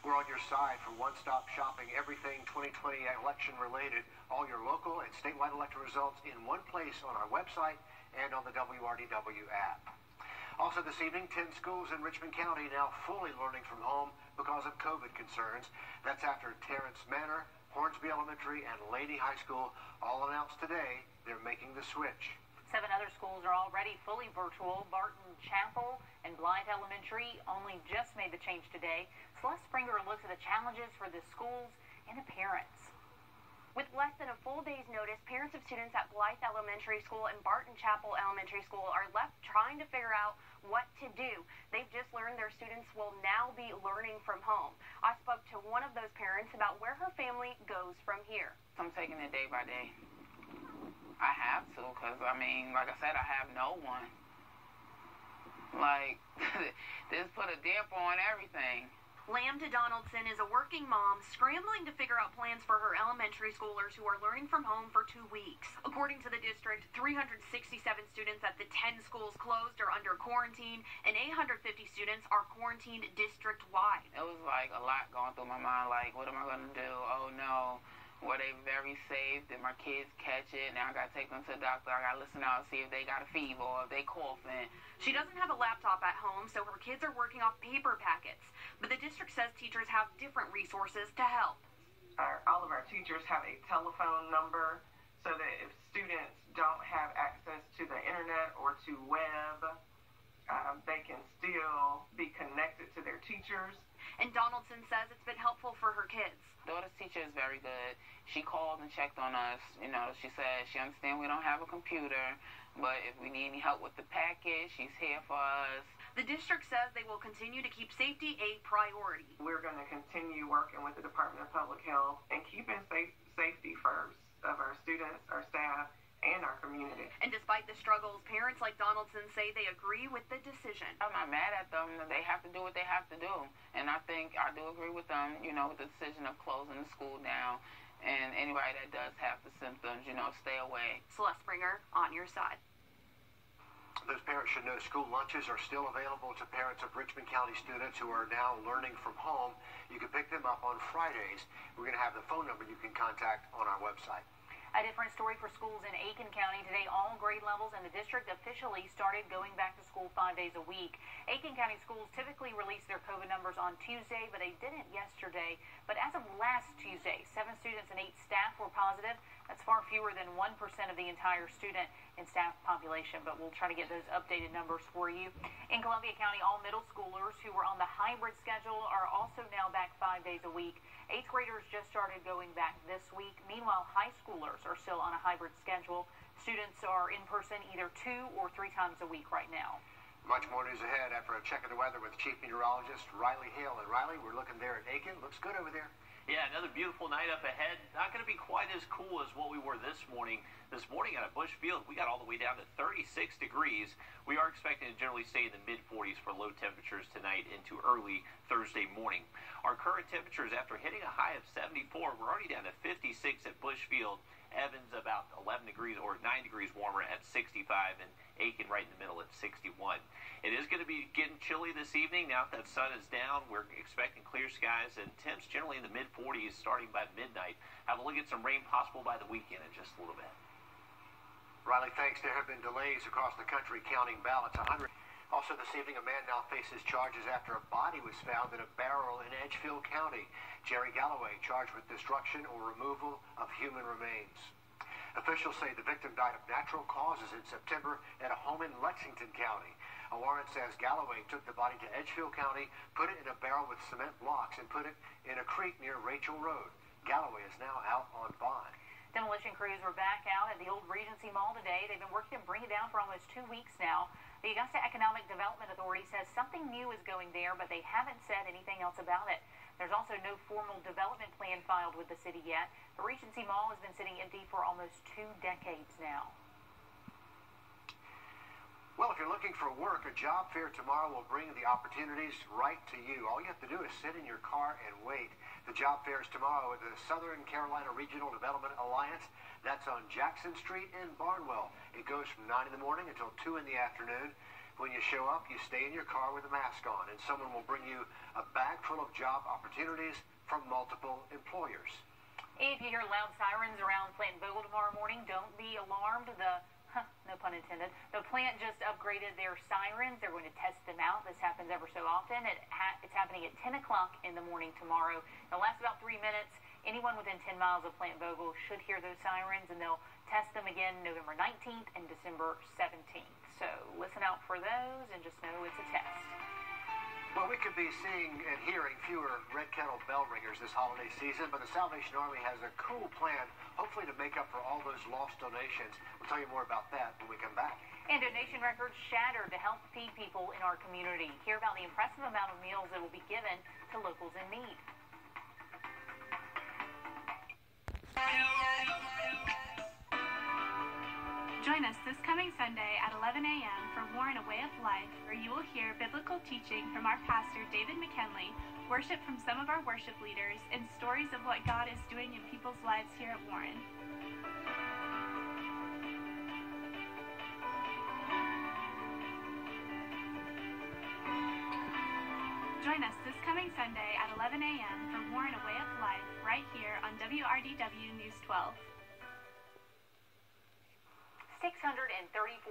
We're on your side for one-stop shopping, everything 2020 election related. All your local and statewide election results in one place on our website and on the WRDW app. Also this evening, 10 schools in Richmond County now fully learning from home because of COVID concerns. That's after Terrence Manor, Hornsby Elementary, and Lady High School all announced today they're making the switch. 7 other schools are already fully virtual. Barton Chapel and Blythe Elementary only just made the change today. Celeste Springer looks at the challenges for the schools and the parents. With less than a full day's notice, parents of students at Blythe Elementary School and Barton Chapel Elementary School are left trying to figure out what to do. They've just learned their students will now be learning from home. I spoke to one of those parents about where her family goes from here. I'm taking it day by day. I have to, because, I mean, like I said, I have no one. Like, this put a damper on everything. Lambda Donaldson is a working mom scrambling to figure out plans for her elementary schoolers who are learning from home for 2 weeks. According to the district, 367 students at the 10 schools closed are under quarantine, and 850 students are quarantined district-wide. It was like a lot going through my mind, like, what am I going to do? Oh, no. Were they very safe? Did my kids catch it? Now I got to take them to the doctor. I got to listen out and see if they got a fever or if they coughing. She doesn't have a laptop at home, so her kids are working off paper packets. But the district says teachers have different resources to help. All of our teachers have a telephone number so that if students don't have access to the internet or to web, they can still be connected to their teachers. And Donaldson says it's been helpful for her kids. Daughter's teacher is very good. She called and checked on us. You know, she said she understands we don't have a computer, but if we need any help with the package, she's here for us. The district says they will continue to keep safety a priority. We're going to continue working with the Department of Public Health and keeping safety first of our students, our staff, and our community. And despite the struggles, parents like Donaldson say they agree with the decision. I'm not mad at them. They have to do what they have to do. And I think I do agree with them, you know, with the decision of closing the school down. And anybody that does have the symptoms, you know, stay away. Celeste Springer, on your side. Those parents should know school lunches are still available to parents of Richmond County students who are now learning from home. You can pick them up on Fridays. We're going to have the phone number you can contact on our website. A different story for schools in Aiken County. Today, all grade levels in the district officially started going back to school 5 days a week. Aiken County schools typically release their COVID numbers on Tuesday, but they didn't yesterday. But as of last Tuesday, 7 students and 8 staff were positive. That's far fewer than 1% of the entire student and staff population, but we'll try to get those updated numbers for you. In Columbia County, all middle schoolers who were on the hybrid schedule are also now back 5 days a week. 8th graders just started going back this week. Meanwhile, high schoolers are still on a hybrid schedule. Students are in person either 2 or 3 times a week right now. Much more news ahead after a check of the weather with Chief Meteorologist Riley Hale. And Riley, we're looking there at Aiken. Looks good over there. Yeah, another beautiful night up ahead. Not going to be quite as cool as what we were this morning. This morning out of Bushfield, we got all the way down to 36 degrees. We are expecting to generally stay in the mid-40s for low temperatures tonight into early Thursday morning. Our current temperatures, after hitting a high of 74, we're already down to 56 at Bushfield. Evans about 11 degrees or 9 degrees warmer at 65, and Aiken right in the middle at 61. It is going to be getting chilly this evening. Now that sun is down, we're expecting clear skies and temps generally in the mid-40s starting by midnight. Have a look at some rain possible by the weekend in just a little bit. Riley, thanks. There have been delays across the country counting ballots. 100. Also this evening, a man now faces charges after a body was found in a barrel in Edgefield County. Jerry Galloway charged with destruction or removal of human remains. Officials say the victim died of natural causes in September at a home in Lexington County. A warrant says Galloway took the body to Edgefield County, put it in a barrel with cement blocks, and put it in a creek near Rachel Road. Galloway is now out on bond. Demolition crews were back out at the old Regency Mall today. They've been working to bring it down for almost 2 weeks now. The Augusta Economic Development Authority says something new is going there, but they haven't said anything else about it. There's also no formal development plan filed with the city yet. The Regency Mall has been sitting empty for almost 2 decades now. Well, if you're looking for work, a job fair tomorrow will bring the opportunities right to you. All you have to do is sit in your car and wait. The job fair is tomorrow at the Southern Carolina Regional Development Alliance. That's on Jackson Street in Barnwell. It goes from 9 in the morning until 2 in the afternoon. When you show up, you stay in your car with a mask on, and someone will bring you a bag full of job opportunities from multiple employers. If you hear loud sirens around Plant Vogel tomorrow morning, don't be alarmed. No pun intended. The plant just upgraded their sirens. They're going to test them out. This happens ever so often. It's happening at 10 o'clock in the morning tomorrow. It'll last about 3 minutes. Anyone within 10 miles of Plant Vogel should hear those sirens, and they'll test them again November 19th and December 17th. So listen out for those and just know it's a test. Well, we could be seeing and hearing fewer red kettle bell ringers this holiday season, but the Salvation Army has a cool plan, hopefully to make up for all those lost donations. We'll tell you more about that when we come back. And donation records shattered to help feed people in our community. Hear about the impressive amount of meals that will be given to locals in need. Join us this coming Sunday at 11 a.m. for Warren, A Way of Life, where you will hear biblical teaching from our pastor, David McKinley, worship from some of our worship leaders, and stories of what God is doing in people's lives here at Warren. Join us this coming Sunday at 11 a.m. for Warren, A Way of Life, right here on WRDW News 12. 634,000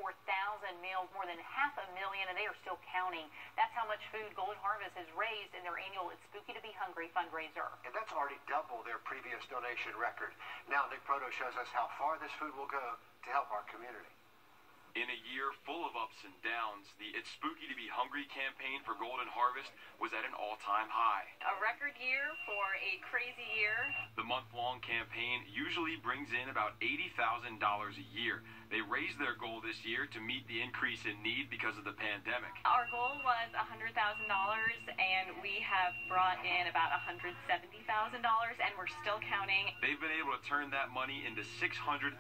meals, more than 500,000, and they are still counting. That's how much food Golden Harvest has raised in their annual It's Spooky to Be Hungry fundraiser. And that's already double their previous donation record. Now Nick Proto shows us how far this food will go to help our community. In a year full of ups and downs, the It's Spooky to Be Hungry campaign for Golden Harvest was at an all-time high. A record year for a crazy year. The month-long campaign usually brings in about $80,000 a year. They raised their goal this year to meet the increase in need because of the pandemic. Our goal was $100,000, and we have brought in about $170,000, and we're still counting. They've been able to turn that money into 634,000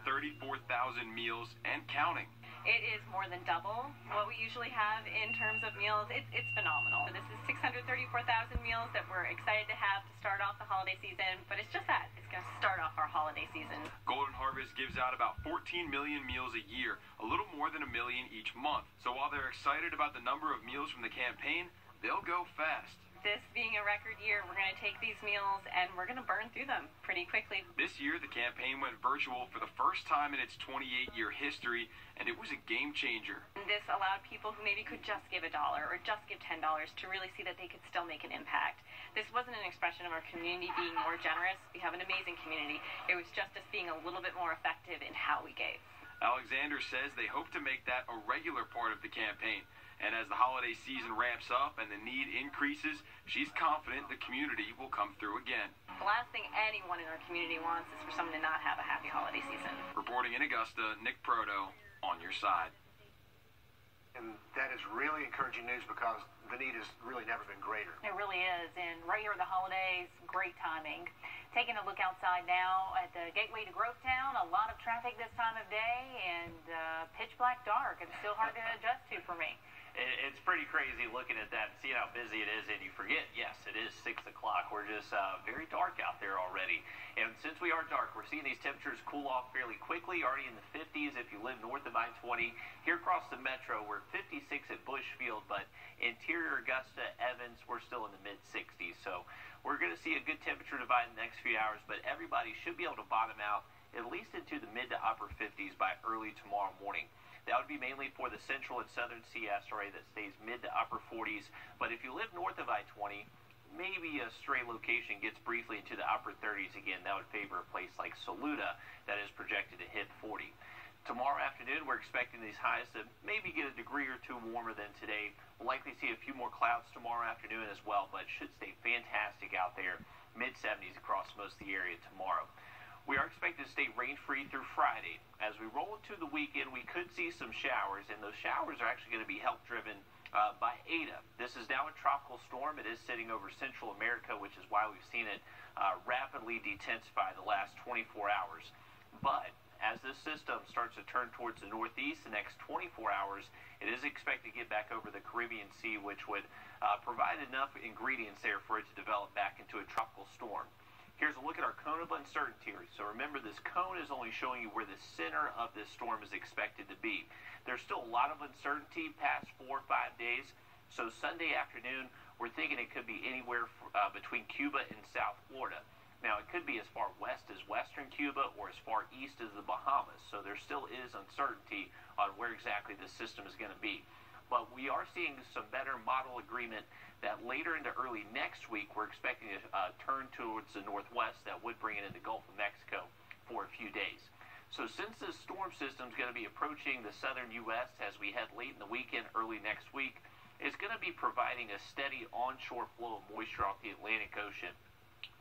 meals and counting. It is more than double what we usually have in terms of meals. It's phenomenal. This is 634,000 meals that we're excited to have to start off the holiday season, but it's just that. It's going to start off our holiday season. Golden Harvest gives out about 14 million meals a year, a little more than 1 million each month. So while they're excited about the number of meals from the campaign, they'll go fast. This being a record year, we're going to take these meals and we're going to burn through them pretty quickly. This year, the campaign went virtual for the first time in its 28-year history, and it was a game changer. This allowed people who maybe could just give $1 or just give $10 to really see that they could still make an impact. This wasn't an expression of our community being more generous. We have an amazing community. It was just us being a little bit more effective in how we gave. Alexander says they hope to make that a regular part of the campaign. And as the holiday season ramps up and the need increases, she's confident the community will come through again. The last thing anyone in our community wants is for someone to not have a happy holiday season. Reporting in Augusta, Nick Proto, on your side. And that is really encouraging news because the need has really never been greater. It really is, and right here at the holidays, great timing. Taking a look outside now at the gateway to Grovetown, a lot of traffic this time of day, and pitch black dark. It's still hard to adjust to for me. It's pretty crazy looking at that and seeing how busy it is, and you forget, yes, it is 6 o'clock. We're just very dark out there already. And since we are dark, we're seeing these temperatures cool off fairly quickly, already in the 50s if you live north of I-20. Here across the metro, we're 56 at Bushfield, but interior Augusta, Evans, we're still in the mid-60s. So we're going to see a good temperature divide in the next few hours, but everybody should be able to bottom out at least into the mid to upper 50s by early tomorrow morning. That would be mainly for the central and southern CS area that stays mid to upper 40s. But if you live north of I-20, maybe a stray location gets briefly into the upper 30s again. That would favor a place like Saluda that is projected to hit 40. Tomorrow afternoon, we're expecting these highs to maybe get a degree or two warmer than today. We'll likely see a few more clouds tomorrow afternoon as well, but it should stay fantastic out there. Mid-70s across most of the area tomorrow. We are expected to stay rain-free through Friday. As we roll into the weekend, we could see some showers, and those showers are actually going to be help-driven by Ada. This is now a tropical storm. It is sitting over Central America, which is why we've seen it rapidly detensify the last 24 hours. But as this system starts to turn towards the northeast the next 24 hours, it is expected to get back over the Caribbean Sea, which would provide enough ingredients there for it to develop back into a tropical storm. Here's a look at our cone of uncertainty. So remember, this cone is only showing you where the center of this storm is expected to be. There's still a lot of uncertainty past 4 or 5 days. So Sunday afternoon, we're thinking it could be anywhere between Cuba and South Florida. Now, it could be as far west as western Cuba or as far east as the Bahamas. So there still is uncertainty on where exactly this system is going to be. But we are seeing some better model agreement that later into early next week, we're expecting to turn towards the northwest. That would bring it into the Gulf of Mexico for a few days. So since this storm system is going to be approaching the southern U.S. as we head late in the weekend, early next week, it's going to be providing a steady onshore flow of moisture off the Atlantic Ocean.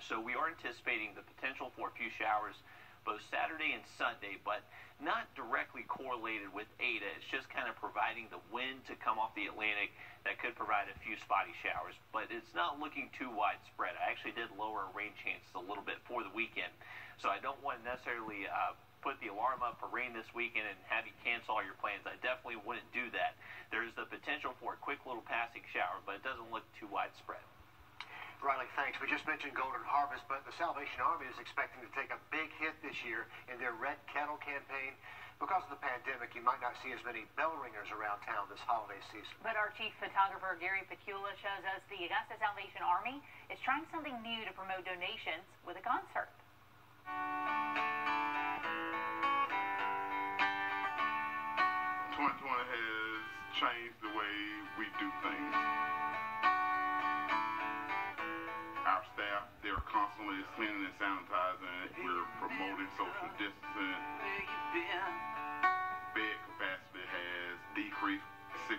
So we are anticipating the potential for a few showers both Saturday and Sunday, but not directly correlated with Eta. It's just kind of providing the wind to come off the Atlantic that could provide a few spotty showers, but it's not looking too widespread. I actually did lower rain chances a little bit for the weekend, so I don't want to necessarily put the alarm up for rain this weekend and have you cancel all your plans. I definitely wouldn't do that. There's the potential for a quick little passing shower, but it doesn't look too widespread. Riley, thanks. We just mentioned Golden Harvest, but the Salvation Army is expecting to take a big hit this year in their Red Kettle campaign. Because of the pandemic, you might not see as many bell ringers around town this holiday season. But our chief photographer, Gary Pecula, shows us the Augusta Salvation Army is trying something new to promote donations with a concert. 2020 has changed the way we do things. Our staff, they're constantly cleaning and sanitizing. We're promoting social distancing. Bed capacity has decreased 60%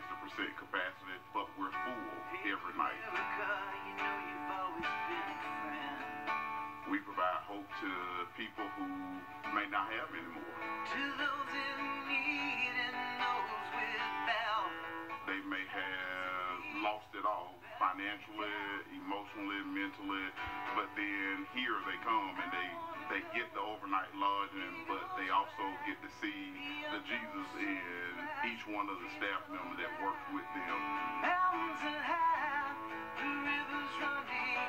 capacity, but we're full every night. We provide hope to people who may not have any more. To those in need and those without. They may have lost it all, financially, emotionally, mentally, but then here they come and they get the overnight lodging, but they also get to see the Jesus in each one of the staff members that works with them. Mountains are high, the rivers running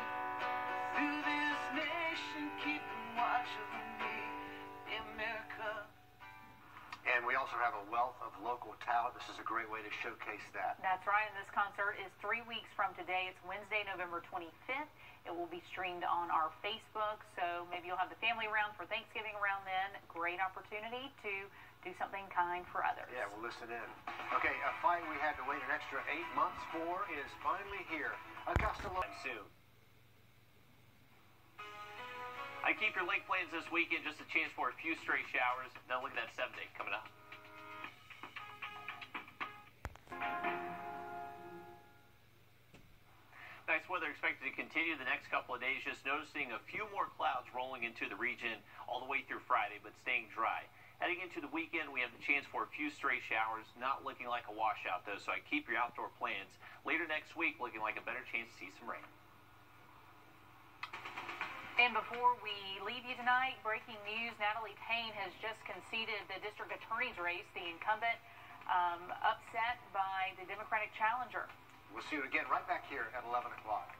through this nation, keeping watch over me, America. And we also have a wealth of local talent. This is a great way to showcase that. That's right, and this concert is 3 weeks from today. It's Wednesday, November 25th. It will be streamed on our Facebook, so maybe you'll have the family around for Thanksgiving around then. Great opportunity to do something kind for others. Yeah, we'll listen in. Okay, a fight we had to wait an extra 8 months for is finally here. Augusta soon. I keep your lake plans this weekend, just a chance for a few stray showers. Now look at that 7-day coming up. Nice weather expected to continue the next couple of days. Just noticing a few more clouds rolling into the region all the way through Friday, but staying dry. Heading into the weekend, we have the chance for a few stray showers. Not looking like a washout, though, so I keep your outdoor plans. Later next week, looking like a better chance to see some rain. And before we leave you tonight, breaking news, Natalie Payne has just conceded the district attorney's race, the incumbent upset by the Democratic challenger. We'll see you again right back here at 11 o'clock.